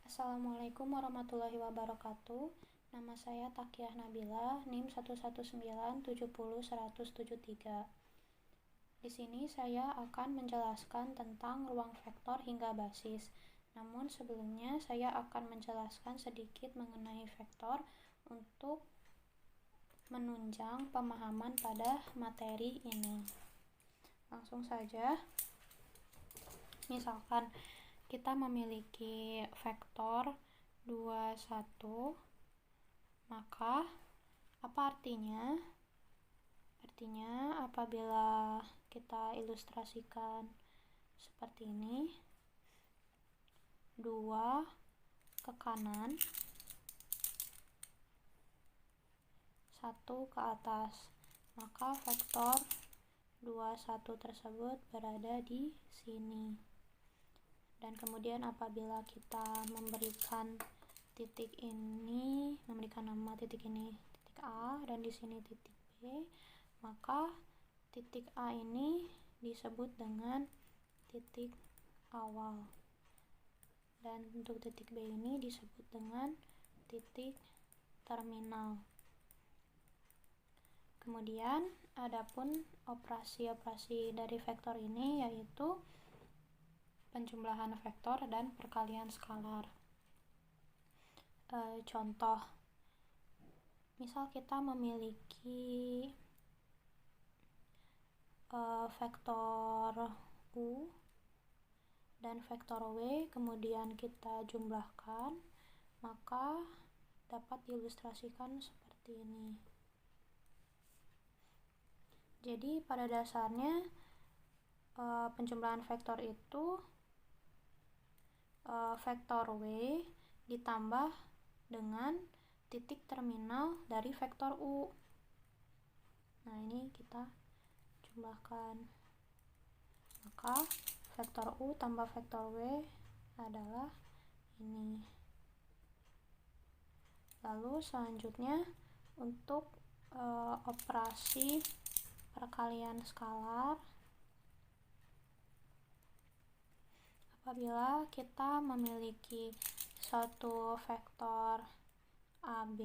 Assalamualaikum warahmatullahi wabarakatuh. Nama saya Takiyah Nabila, NIM 119700173. Di sini saya akan menjelaskan tentang ruang vektor hingga basis. Namun sebelumnya saya akan menjelaskan sedikit mengenai vektor untuk menunjang pemahaman pada materi ini. Langsung saja. Misalkan kita memiliki vektor 21, maka apa artinya? Artinya apabila kita ilustrasikan seperti ini, 2 ke kanan, 1 ke atas, maka vektor 21 tersebut berada di sini. Dan kemudian apabila kita memberikan titik ini, memberikan nama titik ini titik A dan di sini titik B, maka titik A ini disebut dengan titik awal. Dan untuk titik B ini disebut dengan titik terminal. Kemudian adapun operasi-operasi dari vektor ini yaitu penjumlahan vektor dan perkalian skalar. Contoh, misal kita memiliki vektor U dan vektor W, kemudian kita jumlahkan, maka dapat diilustrasikan seperti ini. Jadi pada dasarnya penjumlahan vektor itu vektor W ditambah dengan titik terminal dari vektor U. Nah, ini kita jumlahkan. Maka vektor U tambah vektor W adalah ini. Lalu selanjutnya untuk operasi perkalian skalar, apabila kita memiliki suatu vektor AB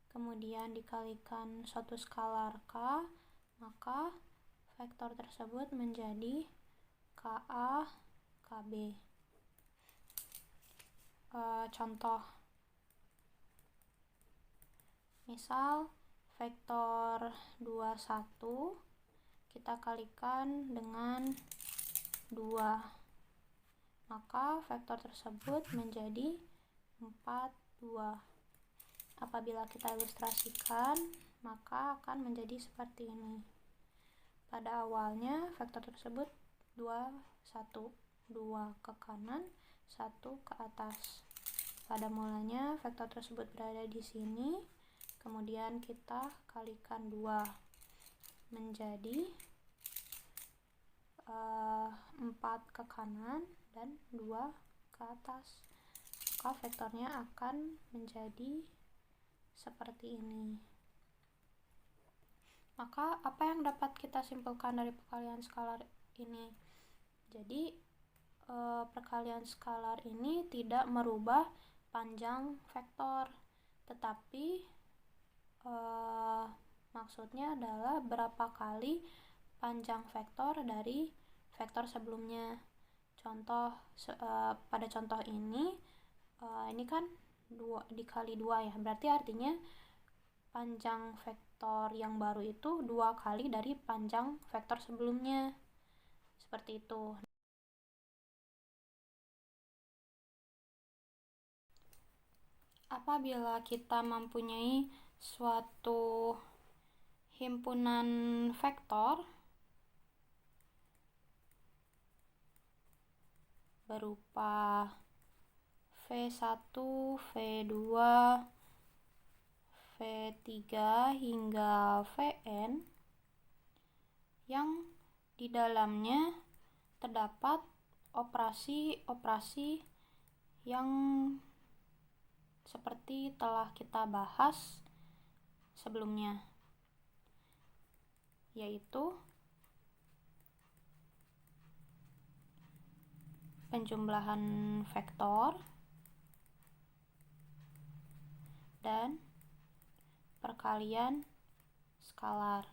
kemudian dikalikan suatu skalar K, maka vektor tersebut menjadi KA KB. Contoh, misal vektor 21 kita kalikan dengan 2, maka vektor tersebut menjadi 42. Apabila kita ilustrasikan, maka akan menjadi seperti ini. Pada awalnya vektor tersebut 2, 1, 2 ke kanan, 1 ke atas. Pada mulanya vektor tersebut berada di sini, kemudian kita kalikan 2 menjadi 4 ke kanan dan 2 ke atas, maka vektornya akan menjadi seperti ini. Maka apa yang dapat kita simpulkan dari perkalian skalar ini? Jadi perkalian skalar ini tidak merubah panjang vektor, tetapi maksudnya adalah berapa kali panjang vektor dari vektor sebelumnya. Contoh, pada contoh ini kan 2 dikali 2 ya, berarti artinya panjang vektor yang baru itu 2 kali dari panjang vektor sebelumnya. Seperti itu. Apabila kita mempunyai suatu himpunan vektor berupa V1, V2, V3 hingga Vn yang di dalamnya terdapat operasi-operasi yang seperti telah kita bahas sebelumnya, yaitu penjumlahan vektor, dan perkalian skalar.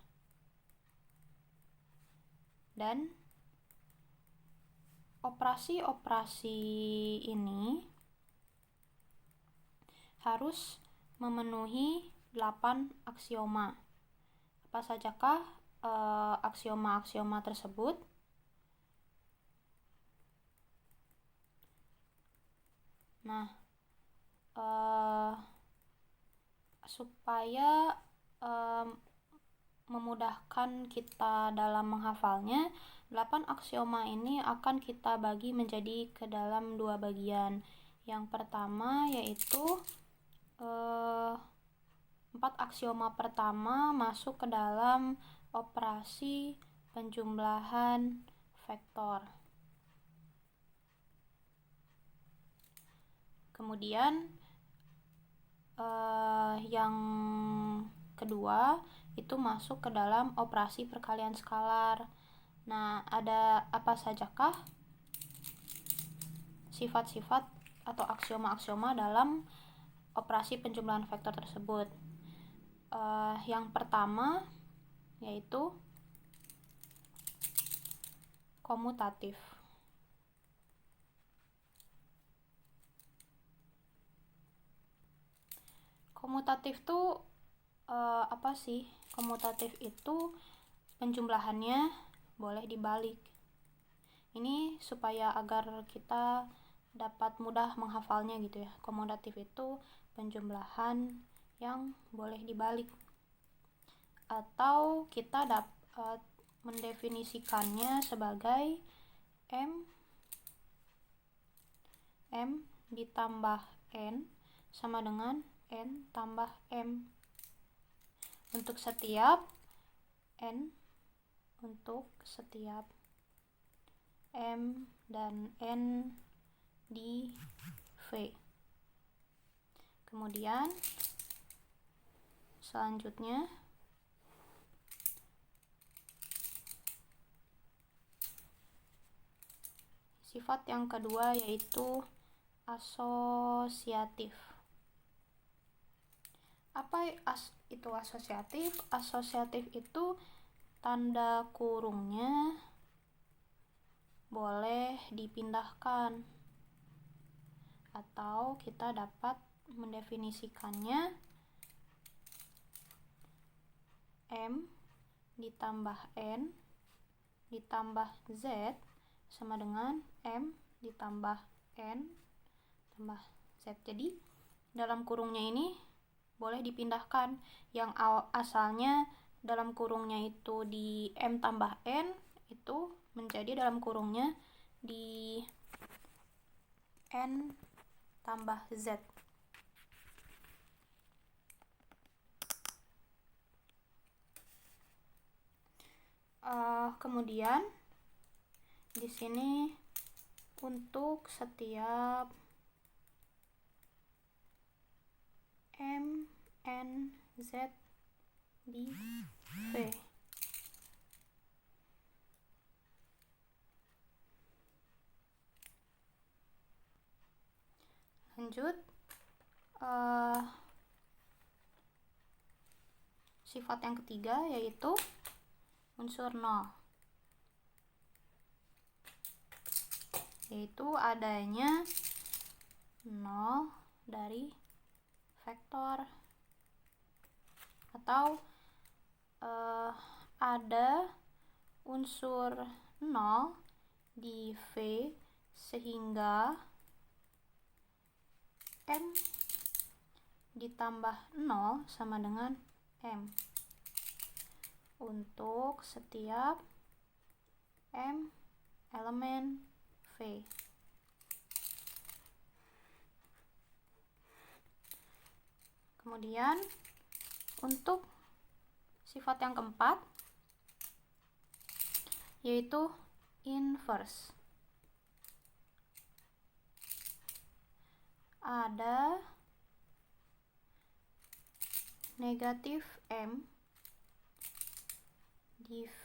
Dan operasi-operasi ini harus memenuhi 8 aksioma. Apa sajakah aksioma-aksioma tersebut? Nah, supaya memudahkan kita dalam menghafalnya, 8 aksioma ini akan kita bagi menjadi ke dalam 2 bagian. Yang pertama yaitu 4 aksioma pertama masuk ke dalam operasi penjumlahan vektor. Kemudian yang kedua itu masuk ke dalam operasi perkalian skalar. Nah, ada apa sajakah sifat-sifat atau aksioma-aksioma dalam operasi penjumlahan vektor tersebut? Yang pertama yaitu komutatif. Komutatif itu apa sih? Komutatif itu penjumlahannya boleh dibalik. Ini supaya agar kita dapat mudah menghafalnya gitu ya. Komutatif itu penjumlahan yang boleh dibalik. Atau kita dapat mendefinisikannya sebagai M ditambah N sama dengan N tambah M. Untuk setiap N, untuk setiap M dan N di V. Kemudian selanjutnya sifat yang kedua yaitu asosiatif. Apa itu asosiatif? Asosiatif itu tanda kurungnya boleh dipindahkan, atau kita dapat mendefinisikannya M ditambah N ditambah Z sama dengan M ditambah N tambah Z. Jadi dalam kurungnya ini boleh dipindahkan. Yang asalnya dalam kurungnya itu di M tambah N, itu menjadi dalam kurungnya di N tambah Z. Kemudian di sini untuk setiap M, N, Z di V. Lanjut, sifat yang ketiga yaitu unsur 0, yaitu adanya 0 dari vektor, atau ada unsur 0 di V sehingga M ditambah 0 sama dengan M untuk setiap M elemen V. Kemudian untuk sifat yang keempat yaitu inverse. Ada negatif M di V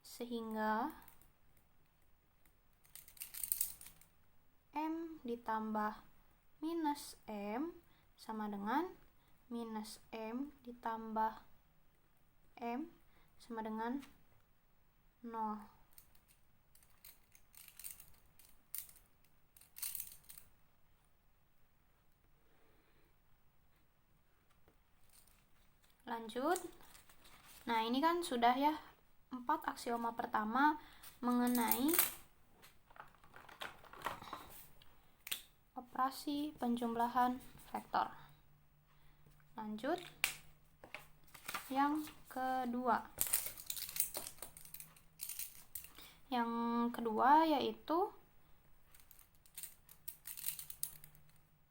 sehingga M ditambah minus M sama dengan minus M ditambah M sama dengan 0. Lanjut. Nah, ini kan sudah ya 4 aksioma pertama mengenai operasi penjumlahan vektor. Lanjut. Yang kedua. Yang kedua yaitu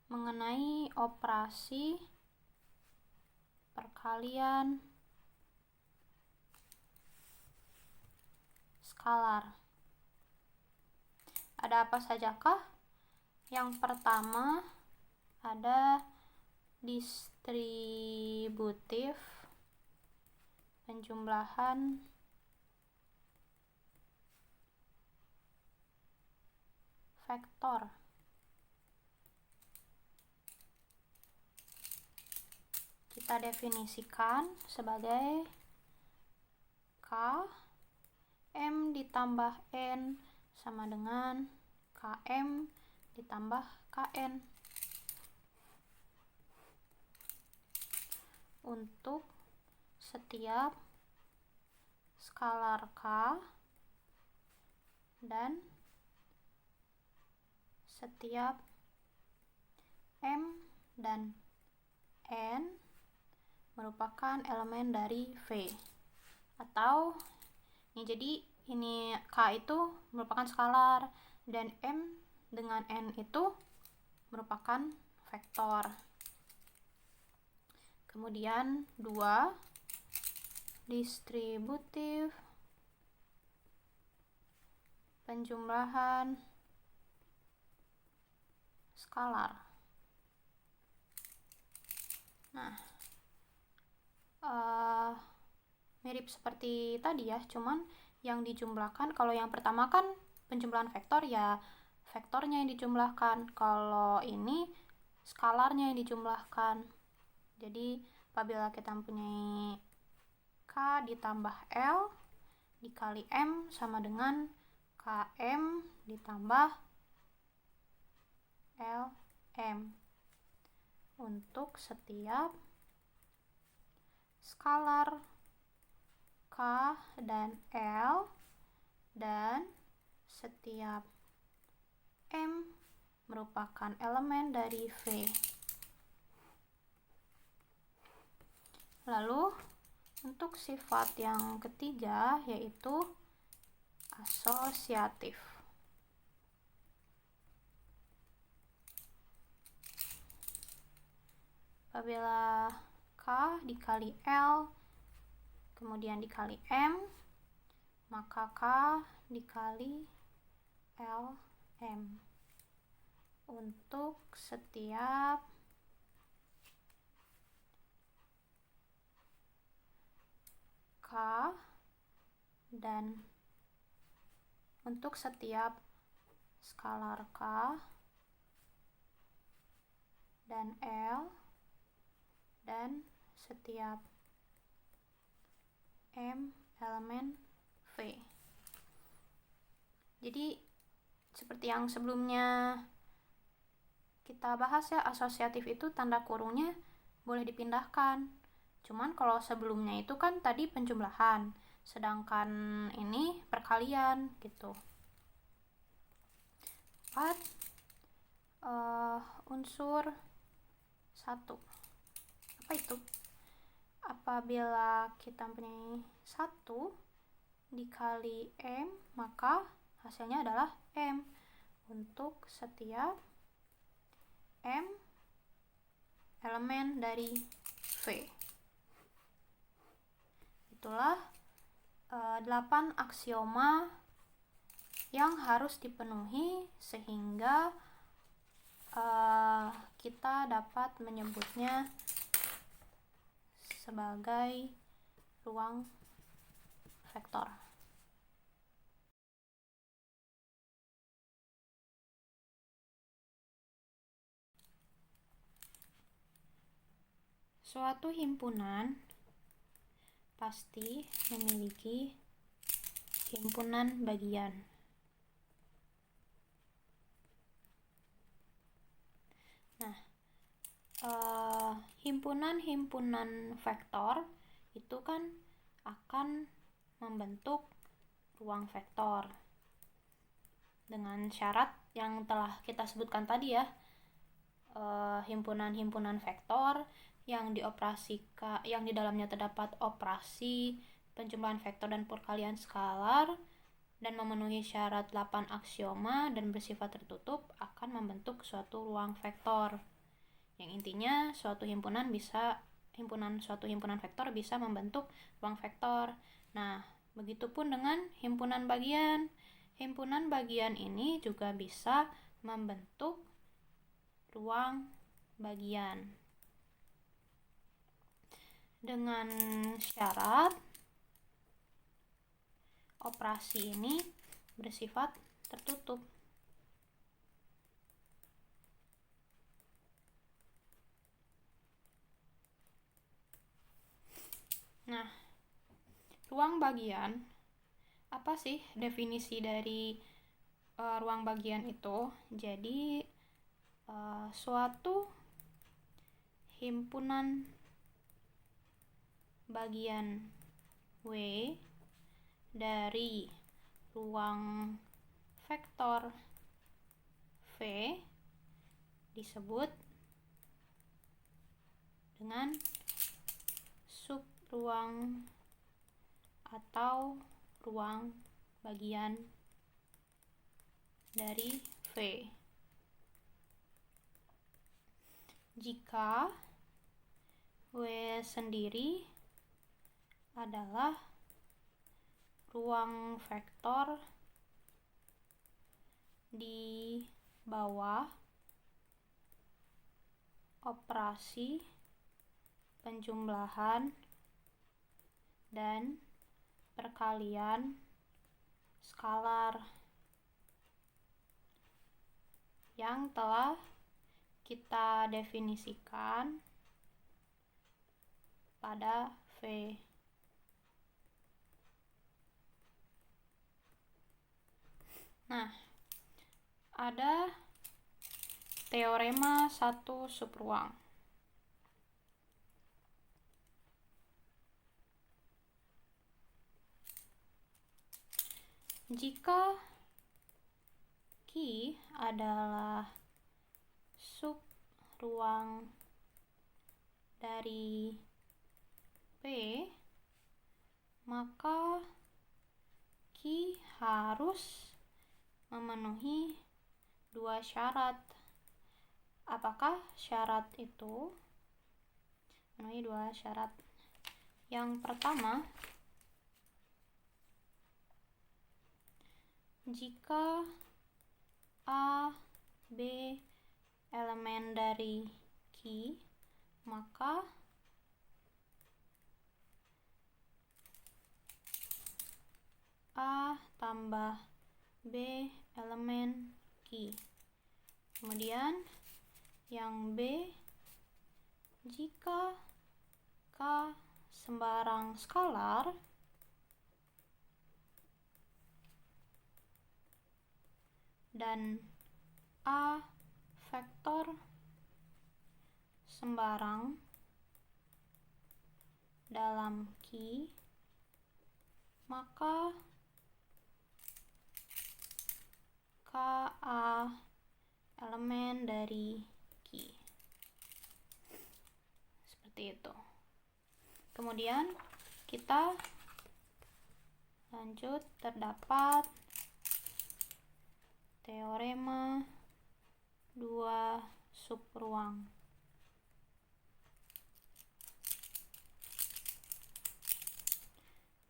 mengenai operasi perkalian skalar. Ada apa sajakah? Yang pertama ada distributif penjumlahan vektor. Kita definisikan sebagai K M ditambah N sama dengan KM ditambah KN. Untuk setiap skalar K dan setiap M dan N merupakan elemen dari V. Atau ini jadi ini K itu merupakan skalar dan M dengan N itu merupakan vektor. Kemudian 2 distributif penjumlahan skalar. Nah, mirip seperti tadi ya, cuman yang dijumlahkan, kalau yang pertama kan penjumlahan vektor ya vektornya yang dijumlahkan, kalau ini skalarnya yang dijumlahkan. Jadi apabila kita mempunyai K ditambah L dikali M sama dengan KM ditambah LM untuk setiap skalar K dan L dan setiap M merupakan elemen dari V. Lalu untuk sifat yang ketiga yaitu asosiatif. Apabila K dikali L kemudian dikali M, maka K dikali LM untuk setiap K dan untuk setiap skalar K dan L dan setiap M elemen V. Jadi seperti yang sebelumnya kita bahas ya, asosiatif itu tanda kurungnya boleh dipindahkan. Cuman kalau sebelumnya itu kan tadi penjumlahan, sedangkan ini perkalian gitu. 4 unsur 1. Apa itu? Apabila kita mempunyai 1 dikali M, maka hasilnya adalah M untuk setiap M elemen dari V. Itulah 8 aksioma yang harus dipenuhi sehingga kita dapat menyebutnya sebagai ruang vektor. Suatu himpunan pasti memiliki himpunan bagian. Nah, himpunan-himpunan vektor itu kan akan membentuk ruang vektor dengan syarat yang telah kita sebutkan tadi ya. Himpunan-himpunan vektor yang dioperasikan, yang di dalamnya terdapat operasi penjumlahan vektor dan perkalian skalar dan memenuhi syarat 8 aksioma dan bersifat tertutup akan membentuk suatu ruang vektor. Yang intinya suatu himpunan vektor bisa membentuk ruang vektor. Nah, begitupun dengan himpunan bagian. Himpunan bagian ini juga bisa membentuk ruang bagian dengan syarat operasi ini bersifat tertutup. Nah, ruang bagian, apa sih definisi dari ruang bagian itu? Jadi, suatu himpunan bagian W dari ruang vektor V disebut dengan subruang atau ruang bagian dari V. Jika W sendiri adalah ruang vektor di bawah operasi penjumlahan dan perkalian skalar yang telah kita definisikan pada V. Nah, ada teorema satu subruang. Jika Q adalah subruang dari P, maka Q harus memenuhi dua syarat. Apakah syarat itu? Memenuhi dua syarat. Yang pertama, jika A, B elemen dari Q, maka A tambah B elemen Q. Kemudian yang B, jika K sembarang skalar dan A vektor sembarang dalam Q, maka KA elemen dari Q. Seperti itu. Kemudian kita lanjut, terdapat teorema dua subruang.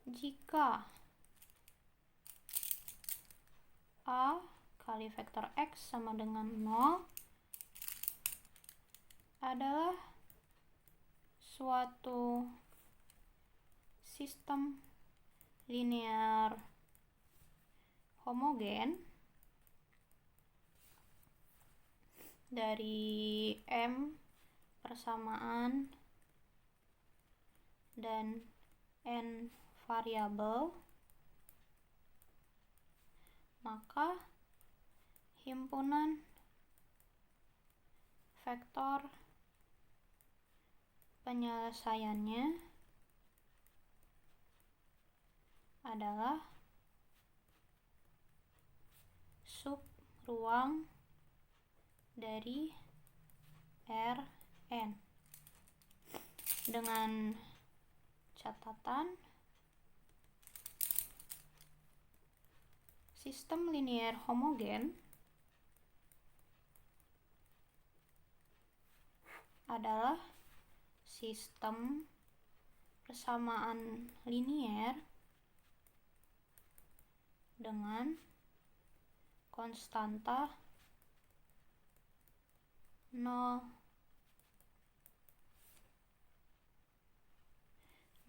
Jika A kali vektor X sama dengan 0 adalah suatu sistem linear homogen dari M persamaan dan n variabel, maka himpunan vektor penyelesaiannya adalah subruang dari Rn, dengan catatan sistem linier homogen adalah sistem persamaan linier dengan konstanta 0.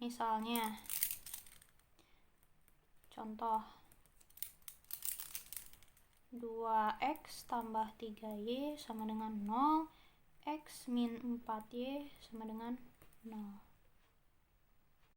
Misalnya, contoh 2x tambah 3y sama dengan 0, x min 4y sama dengan 0.